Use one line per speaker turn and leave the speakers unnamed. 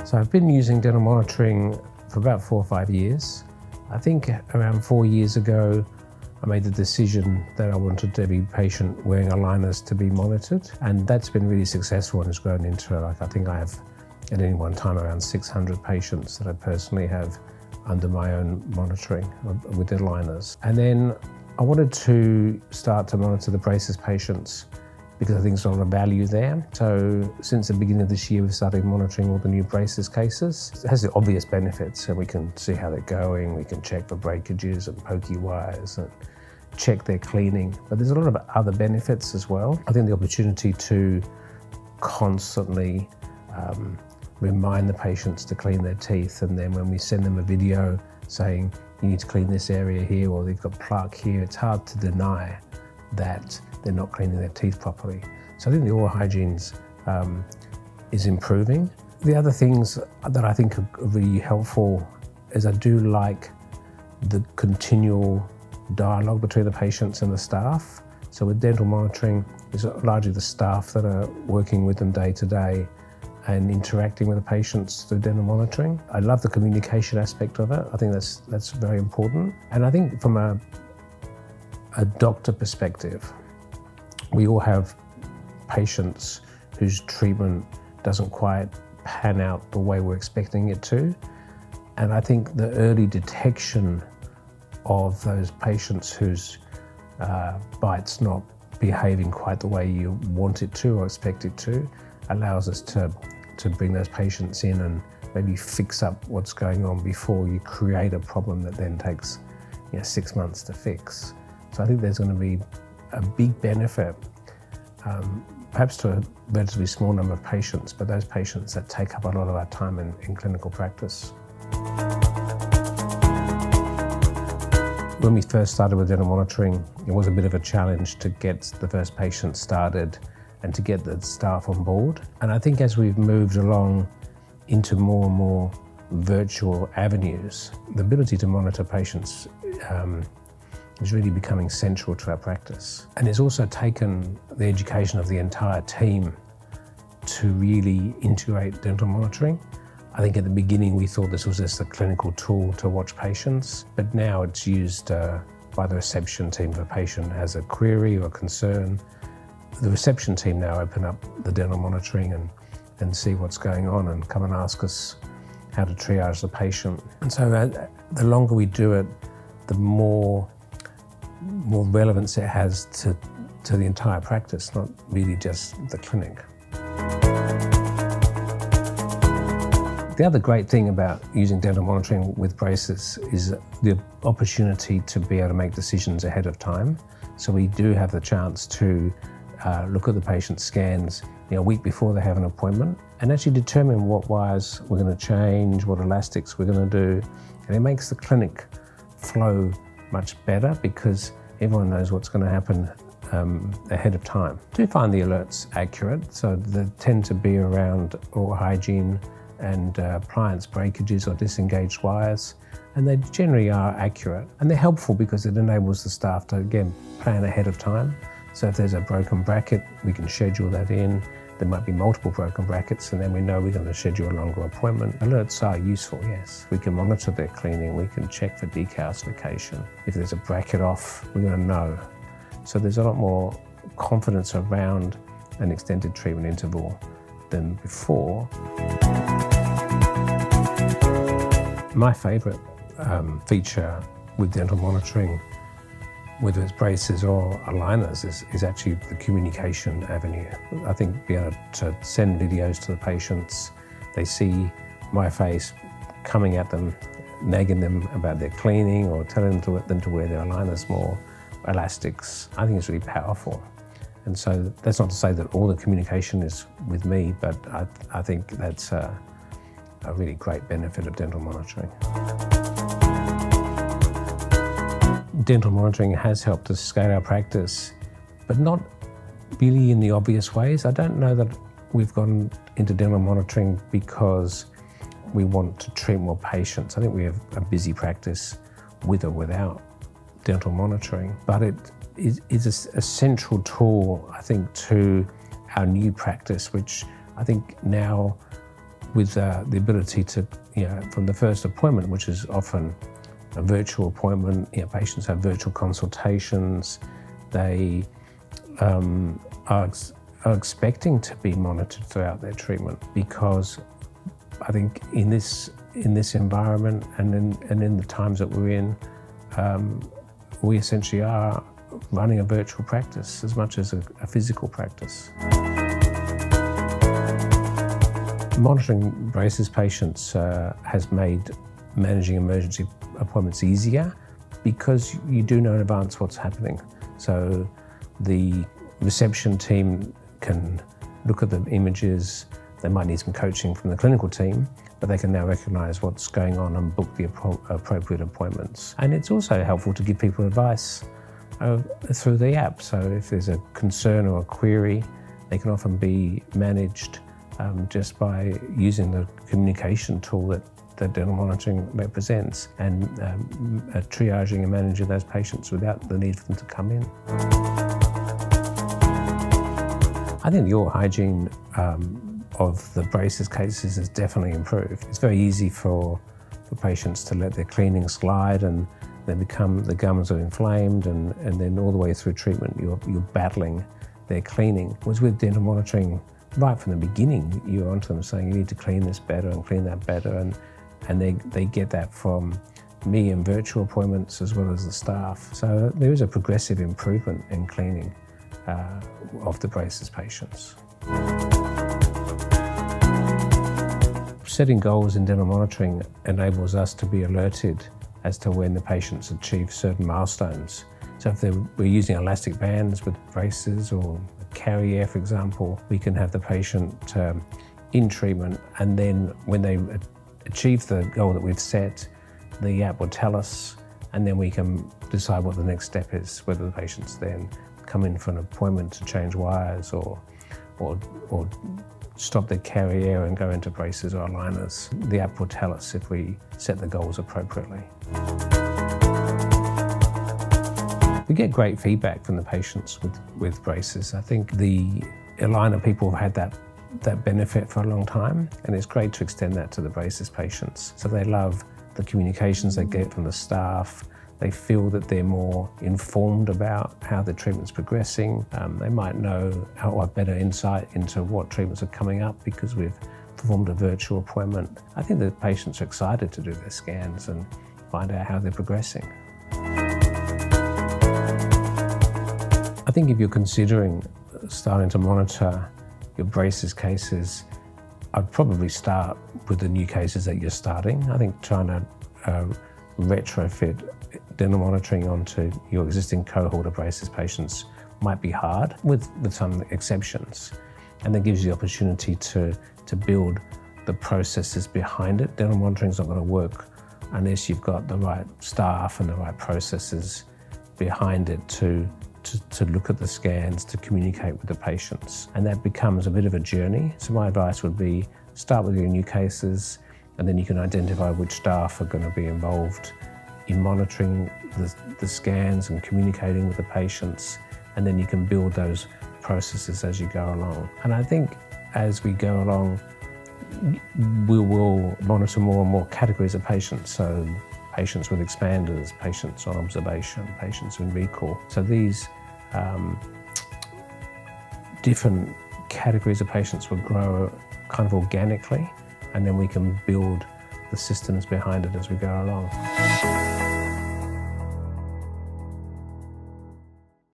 So I've been using dental monitoring for about 4 or 5 years. I think around 4 years ago, I made the decision that I wanted every patient wearing aligners to be monitored, and that's been really successful and has grown into, I think I have at any one time around 600 patients that I personally have under my own monitoring with aligners. And then I wanted to start to monitor the braces patients because I think there's a lot of value there. So since the beginning of this year, we've started monitoring all the new braces cases. It has the obvious benefits, so we can see how they're going, we can check for breakages and pokey wires and check their cleaning. But there's a lot of other benefits as well. I think the opportunity to constantly remind the patients to clean their teeth, and then when we send them a video saying, you need to clean this area here, or they've got plaque here, it's hard to deny that they're not cleaning their teeth properly. So I think the oral hygiene is improving. The other things that I think are really helpful is I do like the continual dialogue between the patients and the staff. So with dental monitoring, it's largely the staff that are working with them day to day and interacting with the patients through dental monitoring. I love the communication aspect of it. I think that's very important. And I think from a doctor perspective, we all have patients whose treatment doesn't quite pan out the way we're expecting it to. And I think the early detection of those patients whose bite's not behaving quite the way you want it to or expect it to allows us to bring those patients in and maybe fix up what's going on before you create a problem that then takes 6 months to fix. So I think there's going to be a big benefit, perhaps to a relatively small number of patients, but those patients that take up a lot of our time in clinical practice. When we first started with dental monitoring, it was a bit of a challenge to get the first patient started and to get the staff on board. And I think as we've moved along into more and more virtual avenues, the ability to monitor patients is really becoming central to our practice. And it's also taken the education of the entire team to really integrate dental monitoring. I think at the beginning we thought this was just a clinical tool to watch patients, but now it's used by the reception team if a patient has a query or a concern. The reception team now open up the dental monitoring and see what's going on and come and ask us how to triage the patient. And so the longer we do it, the more relevance it has to the entire practice, not really just the clinic. The other great thing about using dental monitoring with braces is the opportunity to be able to make decisions ahead of time. So we do have the chance to look at the patient's scans a week before they have an appointment and actually determine what wires we're going to change, what elastics we're going to do. And it makes the clinic flow much better because everyone knows what's going to happen ahead of time. I do find the alerts accurate, so they tend to be around oral hygiene and appliance breakages or disengaged wires, and they generally are accurate. And they're helpful because it enables the staff to, again, plan ahead of time. So if there's a broken bracket, we can schedule that in. There might be multiple broken brackets, and then we know we're going to schedule a longer appointment. Alerts are useful, yes. We can monitor their cleaning, we can check for decalcification. If there's a bracket off, we're going to know. So there's a lot more confidence around an extended treatment interval than before. My favourite feature with dental monitoring, whether it's braces or aligners, is actually the communication avenue. I think being able to send videos to the patients, they see my face coming at them, nagging them about their cleaning or telling them to wear their aligners more, elastics. I think it's really powerful. And so that's not to say that all the communication is with me, but I think that's a really great benefit of dental monitoring. Dental monitoring has helped us scale our practice, but not really in the obvious ways. I don't know that we've gone into dental monitoring because we want to treat more patients. I think we have a busy practice with or without dental monitoring, but it is a central tool, I think, to our new practice, which I think now with the ability to, from the first appointment, which is often a virtual appointment, patients have virtual consultations. They are expecting to be monitored throughout their treatment, because I think in this environment and in the times that we're in, we essentially are running a virtual practice as much as a physical practice. Monitoring braces patients has made managing emergency appointments easier, because you do know in advance what's happening. So the reception team can look at the images. They might need some coaching from the clinical team, but they can now recognise what's going on and book the appropriate appointments. And it's also helpful to give people advice through the app. So if there's a concern or a query, they can often be managed just by using the communication tool that dental monitoring represents, and triaging and managing those patients without the need for them to come in. I think the oral hygiene of the braces cases has definitely improved. It's very easy for patients to let their cleaning slide, and the gums are inflamed, and then all the way through treatment you're battling their cleaning. Whereas with dental monitoring, right from the beginning, you're onto them saying you need to clean this better and clean that better, and they get that from me in virtual appointments as well as the staff. So there is a progressive improvement in cleaning of the braces patients. Setting goals in dental monitoring enables us to be alerted as to when the patients achieve certain milestones. So if we're using elastic bands with braces or carry air, for example, we can have the patient in treatment, and then when they achieve the goal that we've set, the app will tell us, and then we can decide what the next step is, whether the patients then come in for an appointment to change wires or stop their carry air and go into braces or aligners. The app will tell us if we set the goals appropriately. We get great feedback from the patients with braces. I think the aligner people have had that benefit for a long time, and it's great to extend that to the braces patients. So they love the communications they get from the staff. They feel that they're more informed about how the treatment's progressing. They might know have better insight into what treatments are coming up because we've performed a virtual appointment. I think the patients are excited to do their scans and find out how they're progressing. I think if you're considering starting to monitor your braces cases, I'd probably start with the new cases that you're starting. I think trying to retrofit dental monitoring onto your existing cohort of braces patients might be hard, with some exceptions. And that gives you the opportunity to build the processes behind it. Dental monitoring is not going to work unless you've got the right staff and the right processes behind it to look at the scans, to communicate with the patients. And that becomes a bit of a journey. So my advice would be start with your new cases, and then you can identify which staff are going to be involved in monitoring the scans and communicating with the patients, and then you can build those processes as you go along. And I think as we go along, we will monitor more and more categories of patients. So patients with expanders, patients on observation, patients in recall. So these different categories of patients will grow kind of organically, and then we can build the systems behind it as we go along.